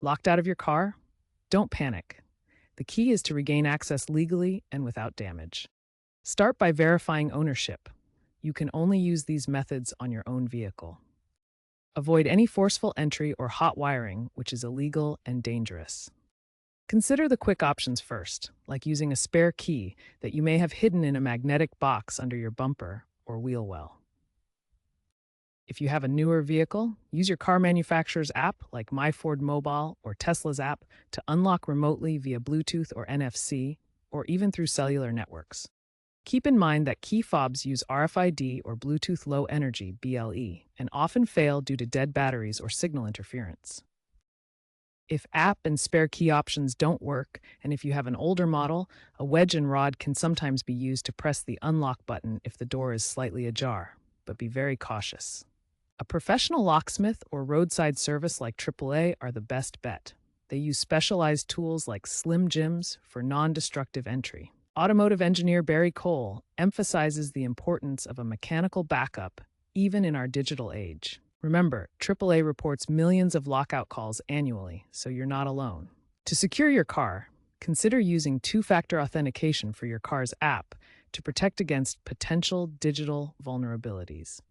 Locked out of your car? Don't panic. The key is to regain access legally and without damage. Start by verifying ownership. You can only use these methods on your own vehicle. Avoid any forceful entry or hot wiring, which is illegal and dangerous. Consider the quick options first, like using a spare key that you may have hidden in a magnetic box under your bumper or wheel well. If you have a newer vehicle, use your car manufacturer's app like My Ford Mobile or Tesla's app to unlock remotely via Bluetooth or NFC, or even through cellular networks. Keep in mind that key fobs use RFID or Bluetooth Low Energy (BLE) and often fail due to dead batteries or signal interference. If app and spare key options don't work, and if you have an older model, a wedge and rod can sometimes be used to press the unlock button if the door is slightly ajar, but be very cautious. A professional locksmith or roadside service like AAA are the best bet. They use specialized tools like Slim Jims for non-destructive entry. Automotive engineer Barry Cole emphasizes the importance of a mechanical backup even in our digital age. Remember, AAA reports millions of lockout calls annually, so you're not alone. To secure your car, consider using two-factor authentication for your car's app to protect against potential digital vulnerabilities.